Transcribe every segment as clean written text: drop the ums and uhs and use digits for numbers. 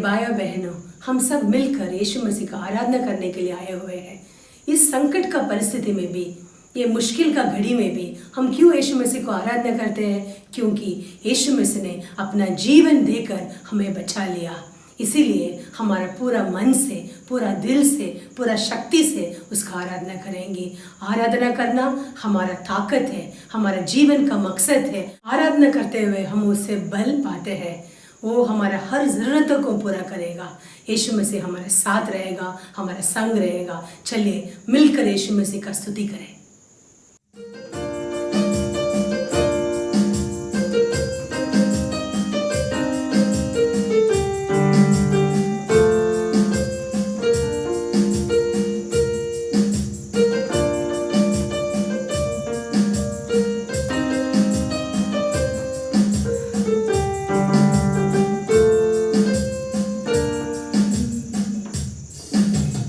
भाई और बहनों, हम सब मिलकर यीशु मसीह का आराधना करने के लिए आए हुए हैं। इस संकट का परिस्थिति में भी, ये मुश्किल का घड़ी में भी हम क्यों यीशु मसीह को आराधना करते हैं? क्योंकि यीशु मसीह ने अपना जीवन देकर हमें बचा लिया। इसीलिए हमारा पूरा मन से, पूरा दिल से, पूरा शक्ति से उसका आराधना करेंगे। आराधना करना हमारा ताकत है, हमारा जीवन का मकसद है। आराधना करते हुए हम उससे बल पाते हैं। वो हमारा हर ज़रूरतों को पूरा करेगा। यीशु मसीह हमारे साथ रहेगा, हमारा संग रहेगा। चलिए मिलकर यीशु मसीह का स्तुति करें।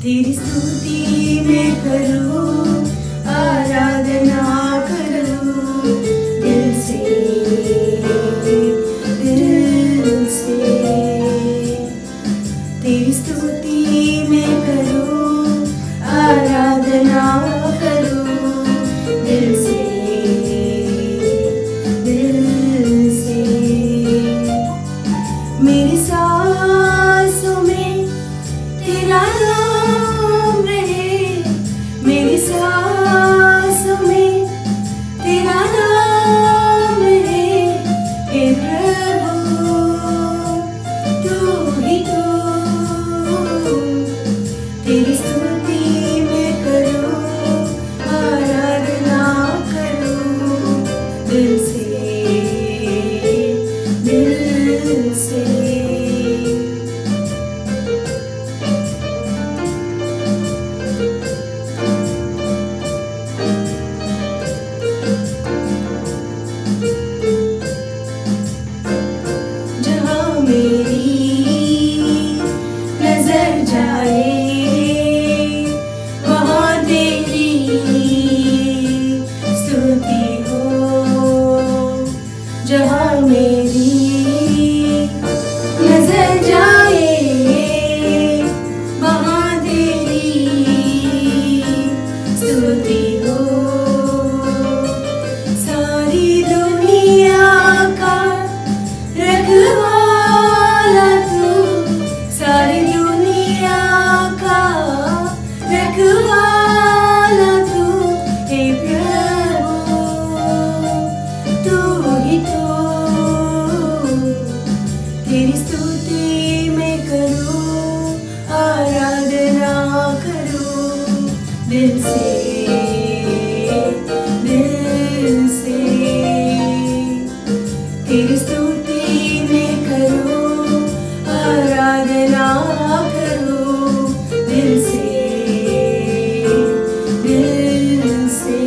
तेरी स्तुति मैं करूं, आराधना करूं दिल से, दिल से। तेरी स्तुति मैं करूं, आराधना करूं दिल से, दिल से। मेरी सांसों में तेरा नाम रहे, मेरी सांसों में तेरा नाम रहे। हे प्रभु तू ही तू, तेरी स्तुति मैं करूं, आराधना करूं दिल से, दिल से। मेरी नजर जाए वहाँ तेरी स्तुति हो। जहाँ मेरी नजर जाए वहाँ तेरी स्तुति हो। सारी दुनिया का रखवा, सारी दुनिया का रखवाला तू। हे प्रभु तू ही तू, तेरी स्तुति मैं करूं, आराधना करूं दिल से, दिल से। तेरी स्तुति मैं करूं, आराधना करूं दिल से, दिल से।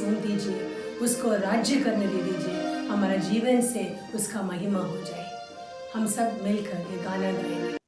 सौंप दीजिए, उसको राज्य करने दे दीजिए, हमारा जीवन से उसका महिमा हो जाए। हम सब मिलकर ये गाना गाएंगे।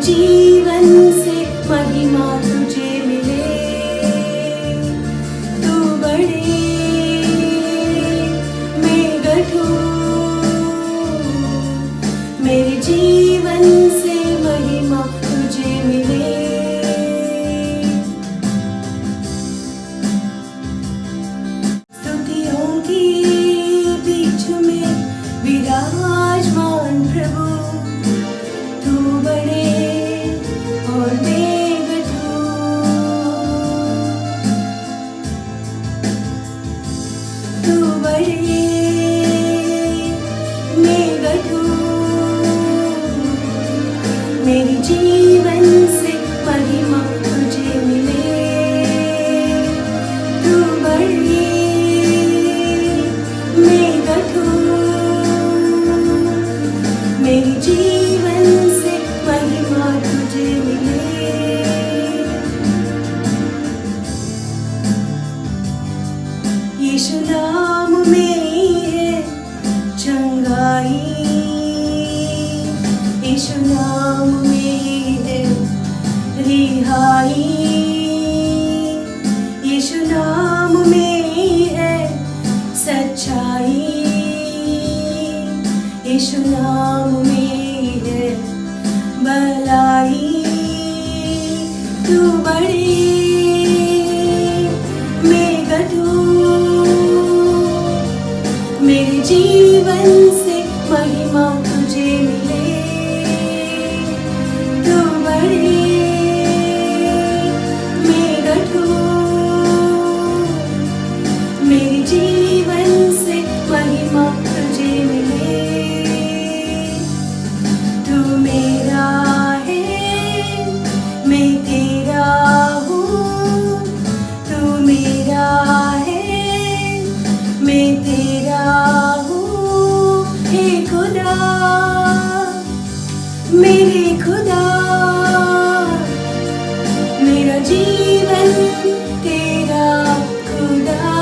जीवन से महिमा तुझे मिले, तू बड़े मैं गठू, मेरे जीवन से महिमा तुझे मिले। स्तुतियों की बीच में विराजमान प्रभु, तू बड़े और मैं गठू, तू बड़े मैं गठू, मेरे जीवन से महिमा तुझे मिले, तू बड़े मैं गठू, मेरे जीवन से महिमा तुझे मिले। यीशु नाम में है चंगाई, यीशु नाम में है रिहाई, यीशु नाम में है सच्चाई, यीशु नाम में है भलाई, तू बड़ी मैं गठू, मेरे जीवन से महिमा तुझे मिले, तू बड़ी मैं गठू, मेरे जीवन से महिमा तुझे मिले। तू मेरा है मैं तेरा हूँ, तू मेरा है मैं तेरा हूँ, हे खुदा मेरे खुदा, मेरा जीवन तेरा खुदा,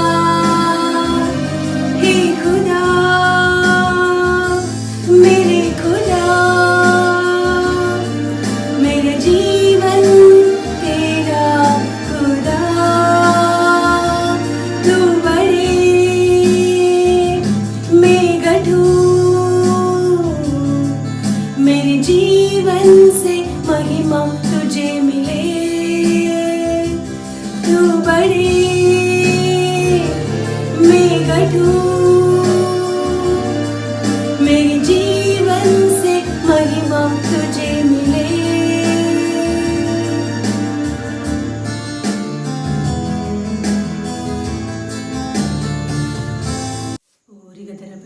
हे खुदा मेरे खुदा, मेरा जीवन तेरा खुदा, तू बड़े मैं गठू, मेरे जीवन से महिमा तुझे मिले, तू बड़े मैं गठू, मेरे जीवन से महिमा तुझे मिले।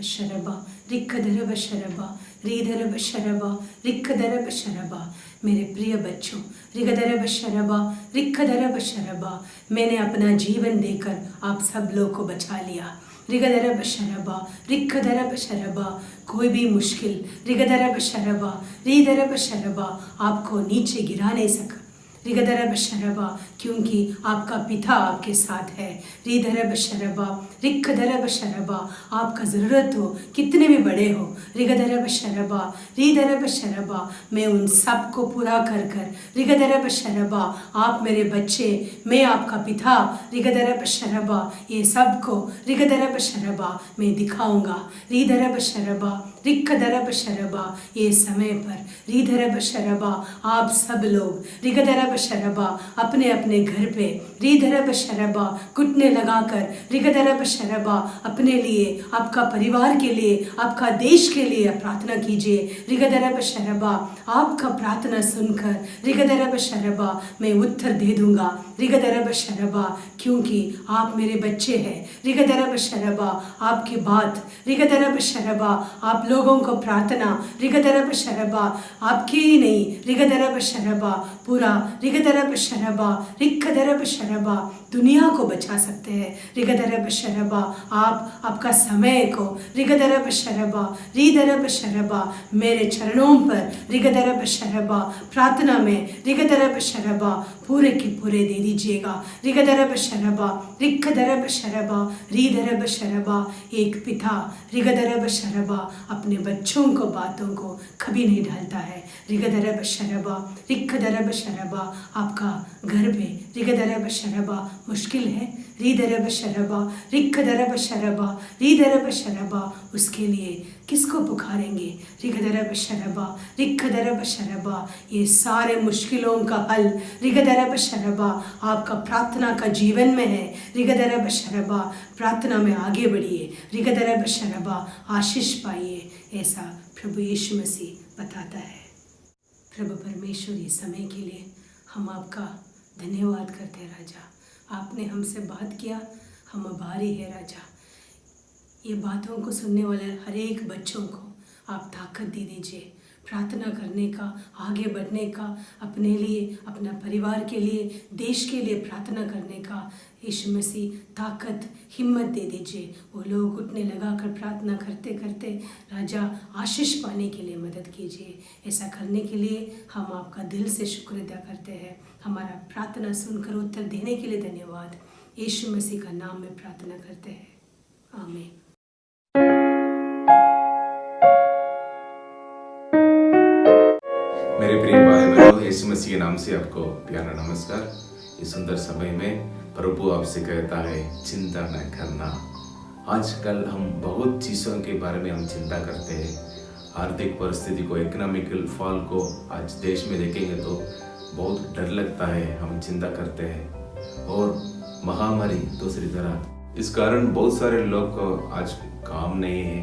शरबा रिक्कदरब शरबा रीधरब शरबा रिक्कदरब शरबा। मेरे प्रिय बच्चों, रिगदरब शरबा रिक्कदरब शरबा, मैंने अपना जीवन देकर आप सब लोग को बचा लिया। रिगदरब शरबा रिक्कदरब शरबा, कोई भी मुश्किल रिगदरब शरबा रीधरब शरबा आपको नीचे गिरा नहीं सका। रिगदरब शरबा, क्योंकि आपका पिता आपके साथ है। रिधरब शरबा, रिखदरब शरबा, आपका ज़रूरत हो कितने भी बड़े हो, रिगदरब शरबा, रिधरब शरबा, मैं उन सब को पूरा कर कर, रिगदरब शरबा, आप मेरे बच्चे, मैं आपका पिता, रिगदरब शरबा, ये सब को रिगदरब शरबा मैं दिखाऊंगा। रिधरब शरबा, रिखदरब शरबा, ये समय पर रिधरब शरबा आप सब लोग रिगदरब शरबा अपने अपने घर पे रिधरब शरबा घुटने लगाकर रिगदरब शरबा अपने लिए, आपका परिवार के लिए, आपका देश के लिए प्रार्थना कीजिए। रिगदरब शरबा, आपका प्रार्थना सुनकर रिगदरब शरबा मैं उत्तर दे दूंगा। रिगदरब शरबा, क्योंकि आप मेरे बच्चे हैं। रिगदरब शरबा, आपकी बात, रिगदरब शरबा आप लोगों को प्रार्थना, रिगदरब शरबा आपकी ही नहीं, रिगदरब शरबा पूरा रिगदरब शरबा, रिखदरब शरबा दुनिया को बचा सकते हैं। रिगदरब शरबा आप आपका समय को रिगदरब शरबा, रिधरब शरबा मेरे चरणों पर रिगदरब शरबा प्रार्थना में रिगदरब शरबा पूरे के पूरे दे दीजिएगा। रिगदरब शरबा, रिखदरब शरबा, रिधरब शरबा, एक पिता रिगदरब शरबा अपने बच्चों को बातों को कभी नहीं ढालता है। रिगदरब शरबा, रिखदरब शरबा, आपका घर पे रिगदरब शरबा मुश्किल है, रिधरब शरबा, रिखदरब शरबा, रिधरब शरबा, उसके लिए किसको पुकारेंगे? रिगदरब शरबा, रिखदरब शरबा, ये सारे मुश्किलों का हल रिगदरब शरबा आपका प्रार्थना का जीवन में है। रिगदरब शरबा प्रार्थना में आगे बढ़िए, रिगदरब शरबा आशीष पाइए, ऐसा प्रभु यीशु मसीह बताता है। प्रभु परमेश्वर, ये समय के लिए हम आपका धन्यवाद करते हैं राजा। आपने हमसे बात किया, हम आभारी है राजा। ये बातों को सुनने वाले हर एक बच्चों को आप ताकत दे दीजिए, प्रार्थना करने का, आगे बढ़ने का, अपने लिए, अपना परिवार के लिए, देश के लिए प्रार्थना करने का यीशु मसीह ताकत, हिम्मत दे दीजिए। वो लोग उठने लगाकर प्रार्थना करते करते राजा आशीष पाने के लिए मदद कीजिए। ऐसा करने के लिए हम आपका दिल से शुक्र अदा करते हैं। हमारा प्रार्थना सुनकर उत्तर देने के लिए धन्यवाद। यीशु मसीह का नाम में प्रार्थना करते हैं, आमीन। मेरे प्रिय भाई बहनों, यीशु मसीह के नाम से आपको प्यारा नमस्कार। इस सुंदर समय में प्रभु आपसे कहता है चिंता न करना। आजकल हम बहुत चीज़ों के बारे में हम चिंता करते हैं। आर्थिक परिस्थिति को, इकोनॉमिकल फॉल को आज देश में देखेंगे तो बहुत डर लगता है, हम चिंता करते हैं। और महामारी दूसरी तरह, इस कारण बहुत सारे लोग को आज काम नहीं है,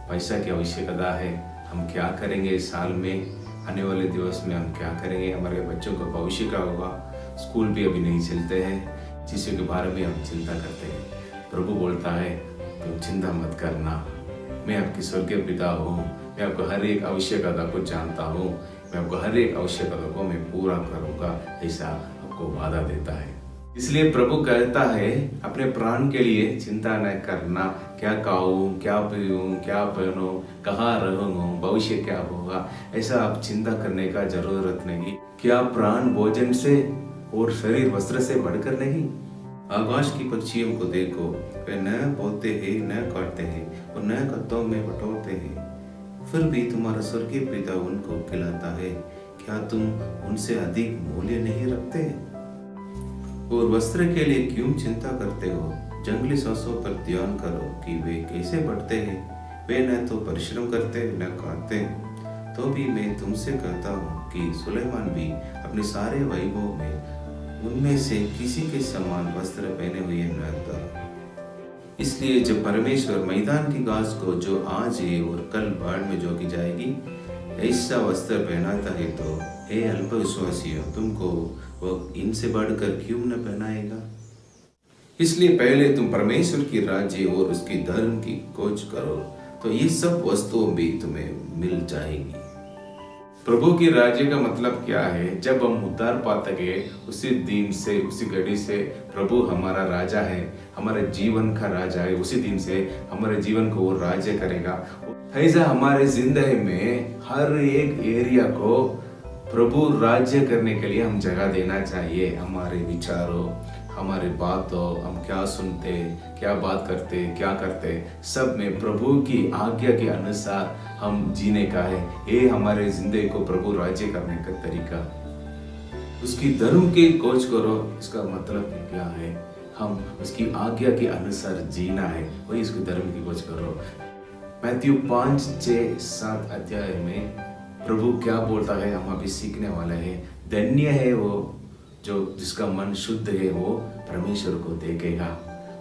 पैसा की आवश्यकता है। हम क्या करेंगे इस साल में, आने वाले दिवस में हम क्या करेंगे, हमारे बच्चों का भविष्य क्या होगा, स्कूल भी अभी नहीं चलते हैं, चीज़ों के बारे में हम चिंता करते हैं। प्रभु बोलता है तुम चिंता मत करना, मैं आपकी स्वर्गीय पिता हूँ, मैं आपको हर एक आवश्यकता को जानता हूँ, मैं आपको हर एक आवश्यकता को मैं पूरा करूँगा, ऐसा आपको वादा देता है। इसलिए प्रभु कहता है अपने प्राण के लिए चिंता न करना, क्या खाऊं, क्या पीऊं, क्या पहनूं, कहाँ रहूंगा, भविष्य क्या होगा, ऐसा आप चिंता करने का जरूरत नहीं। क्या प्राण भोजन से और शरीर वस्त्र से बढ़कर नहीं? आकाश की पक्षियों को देखो, वे न बोते हैं, न काटते हैं और न गत्तों में बटोरते हैं, फिर भी तुम्हारा स्वर्गीय पिता उनको खिलाता है। क्या तुम उनसे अधिक मूल्य नहीं रखते? और वस्त्र के लिए क्यों चिंता करते हो? जंगली सांसों पर ध्यान करो कि वे कैसे बढ़ते हैं, वे न तो परिश्रम करते न काटते। तो भी मैं तुमसे कहता हूँ कि सुलेमान भी अपने सारे वैभव में उनमें से किसी के समान वस्त्र पहने हुए न था। इसलिए जब परमेश्वर मैदान की घास को जो आज है और कल बाढ़ में जोगी जाएगी ऐसा वस्त्र पहनाता है, तो हे अल्पविश्वासियों, तुमको वो इनसे बढ़कर क्यों न पहनाएगा? इसलिए पहले तुम परमेश्वर की राज्य और उसकी धर्म की खोज करो, तो ये सब वस्तुएं भी तुम्हें मिल जाएगी। प्रभु की राज्य का मतलब क्या है? जब हम उद्धार पाते हैं उसी दिन से, उसी घड़ी से प्रभु हमारा राजा है, हमारे जीवन का राजा है। उसी दिन से हमारे जीवन को वो राज्य करेगा। ऐसा हमारे जिंदगी में हर एक एरिया को प्रभु राज्य करने के लिए हम जगह देना चाहिए। हमारे विचारों, हमारे बातों, हम क्या सुनते, क्या बात करते, क्या करते, सब में प्रभु की आज्ञा के अनुसार हम जीने का है। ये हमारे जिंदगी को प्रभु राज्य करने का तरीका। उसकी धर्म की खोज करो, इसका मतलब क्या है? हम उसकी आज्ञा के अनुसार जीना है, वही इसकी धर्म की खोज करो। मैथ्यू 5, 6, 7 अध्याय में प्रभु क्या बोलता है, हम अभी सीखने वाले हैं। धन्य है वो जो जिसका मन शुद्ध है, वो परमेश्वर को देखेगा।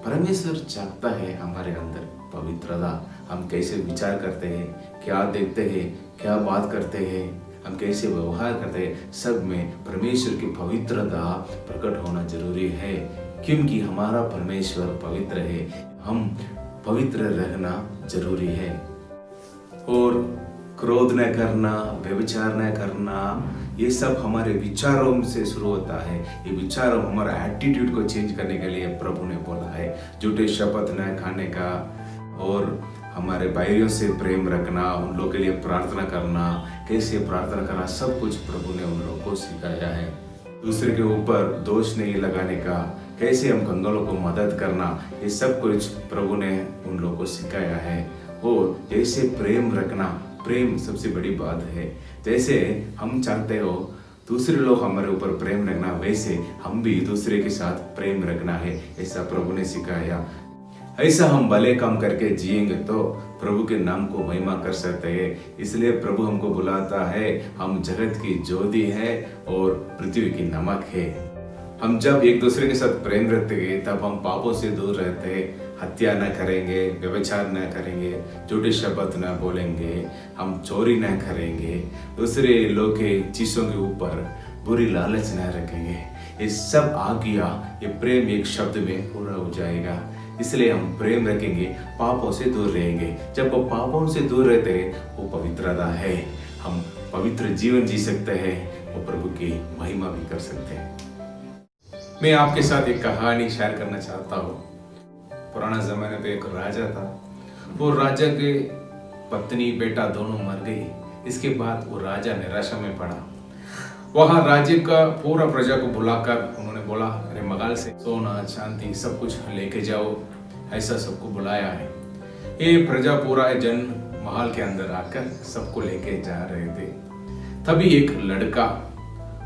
परमेश्वर चाहता है हमारे अंदर पवित्रता। हम कैसे विचार करते हैं, क्या देखते हैं, क्या बात करते हैं, हम कैसे व्यवहार करते हैं, सब में परमेश्वर की पवित्रता प्रकट होना जरूरी है। क्योंकि हमारा परमेश्वर पवित्र है, हम पवित्र रहना जरूरी है। और क्रोध न करना, व्यभिचार न करना, ये सब हमारे विचारों से शुरू होता है। ये विचारों हमारा एटीट्यूड को चेंज करने के लिए प्रभु ने बोला है। झूठे शपथ न खाने का, और हमारे भाइयों से प्रेम रखना, उन लोगों के लिए प्रार्थना करना, कैसे प्रार्थना करना, सब कुछ प्रभु ने उन लोगों को सिखाया है। दूसरे के ऊपर दोष नहीं लगाने का, कैसे हम कंगालों को मदद करना, ये सब कुछ प्रभु ने उन लोगों को सिखाया है। और जैसे प्रेम रखना, प्रेम सबसे बड़ी बात है। जैसे हम चाहते हो दूसरे लोग हमारे ऊपर प्रेम रखना, वैसे हम भी दूसरे के साथ प्रेम रखना है, ऐसा प्रभु ने सिखाया। ऐसा हम भले काम करके जिएंगे तो प्रभु के नाम को महिमा कर सकते हैं। इसलिए प्रभु हमको बुलाता है, हम जगत की ज्योति है और पृथ्वी की नमक है। हम जब एक दूसरे के साथ प्रेम रखते हैं, तब हम पापों से दूर रहते हैं। हत्या न करेंगे, व्यभिचार न करेंगे, झूठे शपथ न बोलेंगे, हम चोरी न करेंगे, दूसरे लोग के चीजों के ऊपर बुरी लालच न रखेंगे। ये सब आज्ञा, ये प्रेम एक शब्द में पूरा हो जाएगा। इसलिए हम प्रेम रखेंगे, पापों से दूर रहेंगे। जब वो पापों से दूर रहते हैं, वो पवित्रता है। हम पवित्र जीवन जी सकते हैं, वो प्रभु की महिमा भी कर सकते हैं। मैं आपके साथ एक कहानी शेयर करना चाहता हूँ। पुराना जमाने पे एक राजा था। वो राजा के पत्नी बेटा दोनों मर गई। इसके बाद वो राजा निराशा में पड़ा। वहाँ राज्य का पूरा प्रजा को बुलाकर उन्होंने बोला, अरे मगाल से सोना चांदी सब कुछ लेके जाओ, ऐसा सबको बुलाया है। ये प्रजा पूरा जन महल के अंदर आकर सबको लेके जा रहे थे। तभी एक लड़का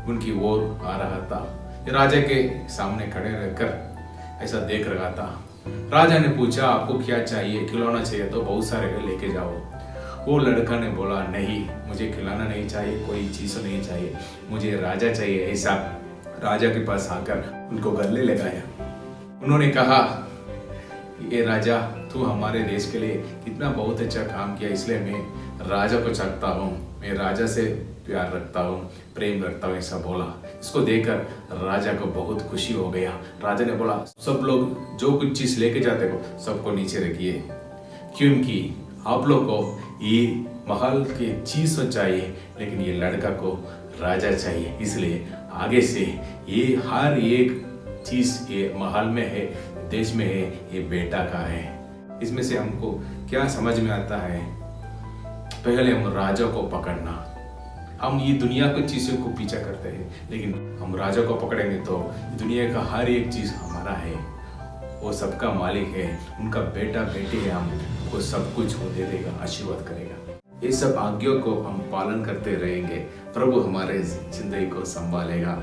उनकी ओर आ रहा था। राजा के सामने खड़े रहकर ऐसा देख रहा था। राजा ने पूछा, आपको क्या चाहिए? खिलौना चाहिए तो बहुत सारे लेके जाओ। वो लड़का ने बोला, नहीं, मुझे खिलौना नहीं चाहिए, कोई चीज नहीं चाहिए, मुझे राजा चाहिए। ऐसा राजा के पास आकर उनको गले लगाया। उन्होंने कहा, ये राजा, तू हमारे देश के लिए कितना बहुत अच्छा काम किया, इसलिए मैं राजा को चाहता हूँ, मैं राजा से प्यार रखता हूँ, प्रेम रखता हूँ, ऐसा बोला। इसको देखकर राजा को बहुत खुशी हो गया। राजा ने बोला, सब लोग जो कुछ चीज लेके जाते हो सबको नीचे रखिए, क्योंकि आप लोग को ये महल की चीज तो चाहिए, लेकिन ये लड़का को राजा चाहिए। इसलिए आगे से ये हर एक चीज ये महल में है, देश में है, ये बेटा का है। इसमें से हमको क्या समझ में आता है? पहले हम राजा को पकड़ना। हम ये दुनिया की चीजों को पीछा करते हैं, लेकिन हम राजा को पकड़ेंगे तो दुनिया का हर एक चीज हमारा है। वो सबका मालिक है, उनका बेटा बेटी है, हमको सब कुछ वो दे देगा, आशीर्वाद करेगा। ये सब आज्ञाओं को हम पालन करते रहेंगे, प्रभु हमारे जिंदगी को संभालेगा।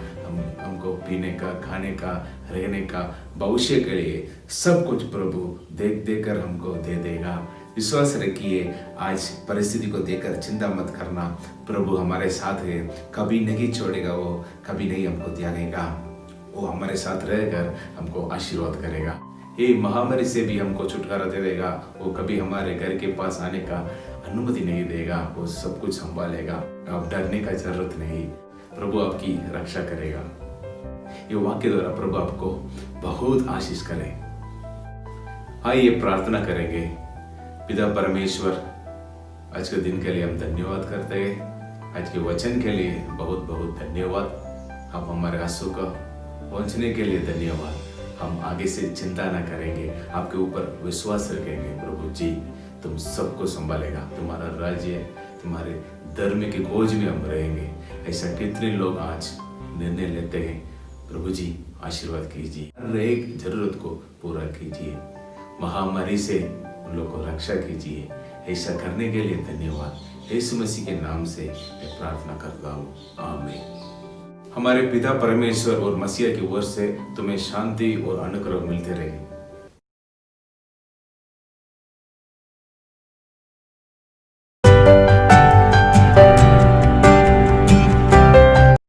हमको पीने का, खाने का, रहने का, भविष्य के लिए सब कुछ प्रभु देख देकर हमको दे देगा। विश्वास रखिए, आज परिस्थिति को देखकर चिंता मत करना, प्रभु हमारे साथ है, कभी नहीं छोड़ेगा, वो कभी नहीं हमको त्यागेगा, वो हमारे साथ रहकर हमको आशीर्वाद करेगा। ये महामारी से भी हमको छुटकारा दे देगा, वो कभी हमारे घर के पास आने का अनुमति नहीं देगा, वो सब कुछ संभालेगा। आप डरने का जरूरत नहीं, प्रभु आपकी रक्षा करेगा। ये वाक्य द्वारा प्रभु आपको बहुत आशीष करे। आइए प्रार्थना करेंगे। पिता परमेश्वर, आज के दिन के लिए हम धन्यवाद करते हैं, आज के वचन के लिए बहुत बहुत धन्यवाद। आप हमारे आंसू का पहुंचने के लिए धन्यवाद। हम आगे से चिंता ना करेंगे, आपके ऊपर विश्वास रखेंगे। प्रभु जी, तुम सबको संभालेगा, तुम्हारा राज्य, तुम्हारे धर्म के बोझ में हम रहेंगे। ऐसा कितने लोग आज निर्णय लेते हैं। प्रभु जी आशीर्वाद कीजिए, हर एक जरूरत को पूरा कीजिए, महामारी से उन लोगों को रक्षा कीजिए। ऐसा करने के लिए धन्यवाद। यीशु मसीह के नाम से मैं प्रार्थना करता हूँ, आमीन। हमारे पिता परमेश्वर और मसीह की ओर से तुम्हें शांति और अनुग्रह मिलते रहे।